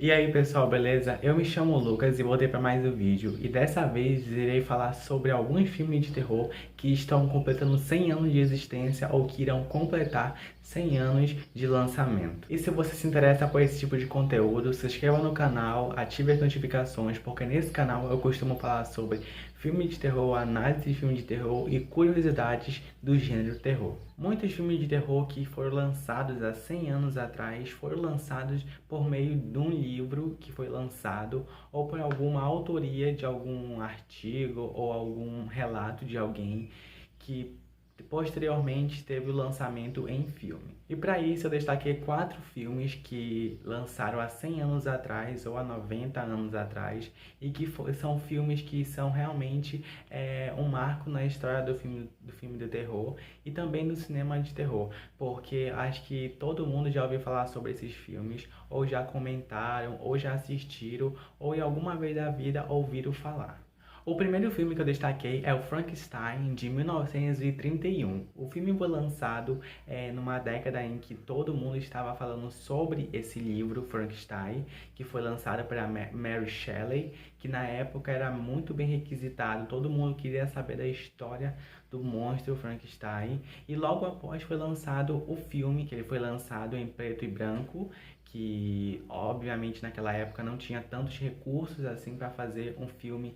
E aí pessoal, beleza? Eu me chamo Lucas e voltei para mais um vídeo e dessa vez irei falar sobre alguns filmes de terror que estão completando 100 anos de existência ou que irão completar 100 anos de lançamento. E se você se interessa por esse tipo de conteúdo, se inscreva no canal, ative as notificações, porque nesse canal eu costumo falar sobre filme de terror, análise de filme de terror e curiosidades do gênero terror. Muitos filmes de terror que foram lançados há 100 anos atrás foram lançados por meio de um livro que foi lançado ou por alguma autoria de algum artigo ou algum relato de alguém que posteriormente teve o lançamento em filme. E para isso eu destaquei 4 filmes que lançaram há 100 anos atrás ou há 90 anos atrás e que são filmes que são realmente um marco na história do filme de terror e também do cinema de terror, porque acho que todo mundo já ouviu falar sobre esses filmes, ou já comentaram, ou já assistiram, ou em alguma vez da vida ouviram falar. O primeiro filme que eu destaquei é o Frankenstein, de 1931. O filme foi lançado numa década em que todo mundo estava falando sobre esse livro, Frankenstein, que foi lançado pela Mary Shelley, que na época era muito bem requisitado. Todo mundo queria saber da história do monstro Frankenstein. E logo após foi lançado o filme, que ele foi lançado em preto e branco, que obviamente naquela época não tinha tantos recursos assim para fazer um filme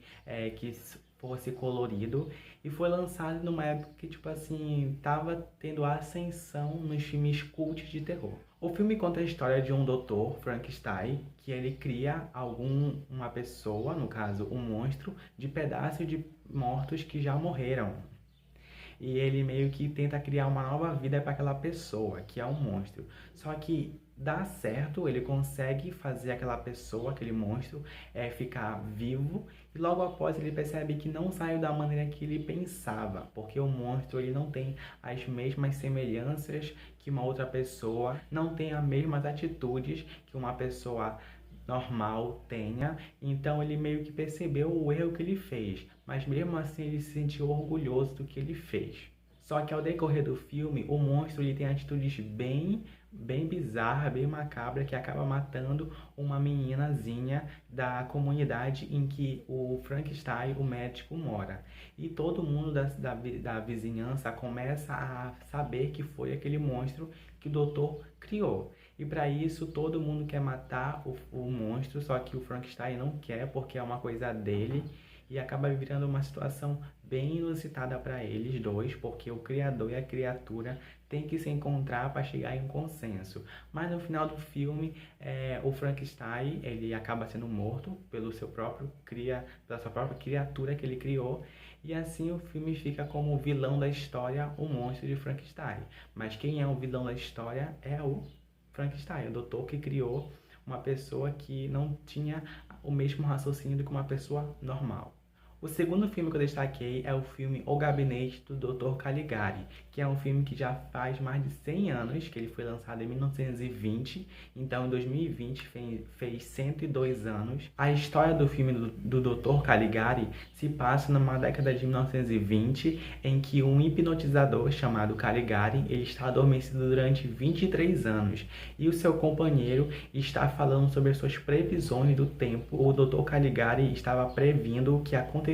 que fosse colorido, e foi lançado numa época que tipo assim tava tendo ascensão nos filmes cult de terror. O filme conta a história de um doutor, Frankenstein, que ele cria uma pessoa, no caso um monstro, de pedaços de mortos que já morreram. E ele meio que tenta criar uma nova vida para aquela pessoa, que é um monstro. Só que dá certo, ele consegue fazer aquela pessoa, aquele monstro, ficar vivo, e logo após ele percebe que não saiu da maneira que ele pensava, porque o monstro ele não tem as mesmas semelhanças que uma outra pessoa, não tem as mesmas atitudes que uma pessoa normal tenha, então ele meio que percebeu o erro que ele fez, mas mesmo assim ele se sentiu orgulhoso do que ele fez. Só que ao decorrer do filme, o monstro ele tem atitudes bem bizarras, bem macabras, que acaba matando uma meninazinha da comunidade em que o Frankenstein, o médico, mora. E todo mundo da vizinhança começa a saber que foi aquele monstro que o doutor criou. E para isso todo mundo quer matar o monstro, só que o Frankenstein não quer porque é uma coisa dele, e acaba virando uma situação bem inusitada para eles dois, porque o criador e a criatura têm que se encontrar para chegar em um consenso. Mas no final do filme, o Frankenstein ele acaba sendo morto pela sua própria criatura que ele criou, e assim o filme fica como o vilão da história, o monstro de Frankenstein. Mas quem é o vilão da história é o Frankenstein, o doutor que criou uma pessoa que não tinha o mesmo raciocínio do que uma pessoa normal. O segundo filme que eu destaquei é o filme O Gabinete do Dr. Caligari, que é um filme que já faz mais de 100 anos, que ele foi lançado em 1920, então em 2020 fez 102 anos. A história do filme do Dr. Caligari se passa numa década de 1920, em que um hipnotizador chamado Caligari ele está adormecido durante 23 anos, e o seu companheiro está falando sobre as suas previsões do tempo. O Dr. Caligari estava previndo o que aconteceria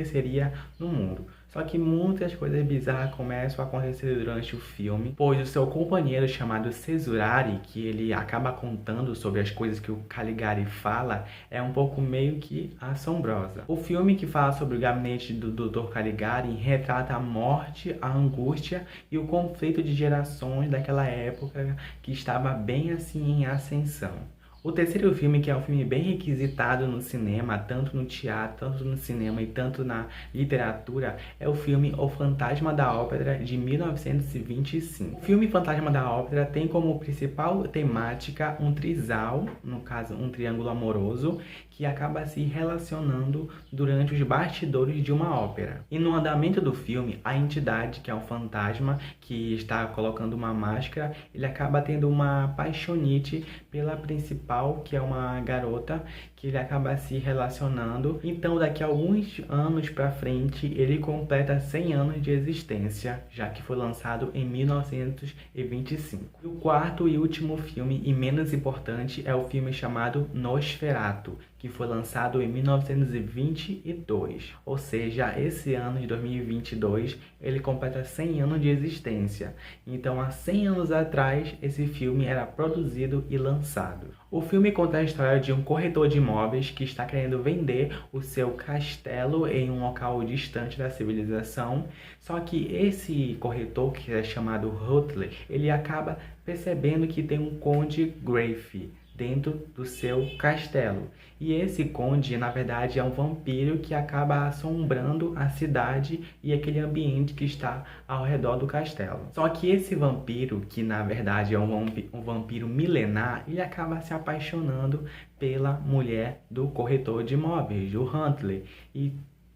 no mundo. Só que muitas coisas bizarras começam a acontecer durante o filme, pois o seu companheiro chamado Cesurari, que ele acaba contando sobre as coisas que o Caligari fala, é um pouco meio que assombrosa. O filme, que fala sobre o gabinete do Dr. Caligari, retrata a morte, a angústia e o conflito de gerações daquela época que estava bem assim em ascensão. O terceiro filme, que é um filme bem requisitado no cinema, tanto no teatro, tanto no cinema e tanto na literatura, é o filme O Fantasma da Ópera, de 1925. O filme Fantasma da Ópera tem como principal temática um trisal, no caso um triângulo amoroso, que acaba se relacionando durante os bastidores de uma ópera. E no andamento do filme, a entidade, que é um fantasma que está colocando uma máscara, ele acaba tendo uma paixonite pela principal principal, que é uma garota, que ele acaba se relacionando. Então, daqui a alguns anos pra frente, ele completa 100 anos de existência, já que foi lançado em 1925. E o quarto e último filme, e menos importante, é o filme chamado Nosferatu, que foi lançado em 1922. Ou seja, esse ano de 2022, ele completa 100 anos de existência. Então, há 100 anos atrás, esse filme era produzido e lançado. O filme conta a história de um corretor de imóveis que está querendo vender o seu castelo em um local distante da civilização. Só que esse corretor, que é chamado Hutley, ele acaba percebendo que tem um conde Greyf dentro do seu castelo. E esse conde, na verdade, é um vampiro que acaba assombrando a cidade e aquele ambiente que está ao redor do castelo. Só que esse vampiro, que na verdade é um vampiro milenar, ele acaba se apaixonando pela mulher do corretor de imóveis, o Huntley. E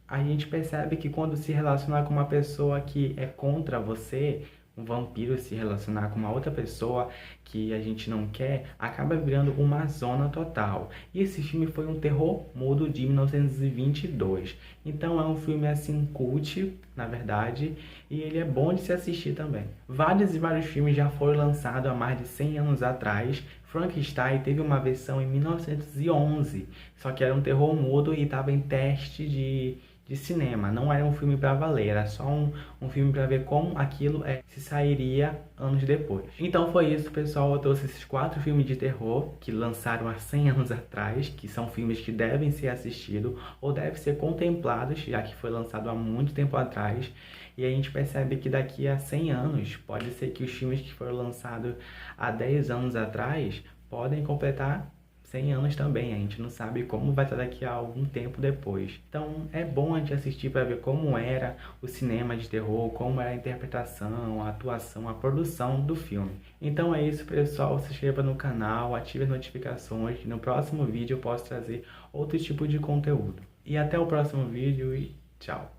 a gente percebe que quando se relacionar com uma pessoa que é contra você, um vampiro se relacionar com uma outra pessoa que a gente não quer, acaba virando uma zona total. E esse filme foi um terror mudo de 1922. Então é um filme assim cult, na verdade, e ele é bom de se assistir também. Vários e vários filmes já foram lançados há mais de 100 anos atrás. Frankenstein teve uma versão em 1911, só que era um terror mudo e estava em teste de cinema, não era um filme para valer, era só um filme para ver como aquilo se sairia anos depois. Então foi isso, pessoal, eu trouxe esses 4 filmes de terror que lançaram há 100 anos atrás, que são filmes que devem ser assistidos ou devem ser contemplados, já que foi lançado há muito tempo atrás, e a gente percebe que daqui a 100 anos, pode ser que os filmes que foram lançados há 10 anos atrás podem completar 100 anos também, a gente não sabe como vai estar daqui a algum tempo depois. Então é bom a gente assistir para ver como era o cinema de terror, como era a interpretação, a atuação, a produção do filme. Então é isso, pessoal, se inscreva no canal, ative as notificações, no próximo vídeo eu posso trazer outro tipo de conteúdo. E até o próximo vídeo e tchau!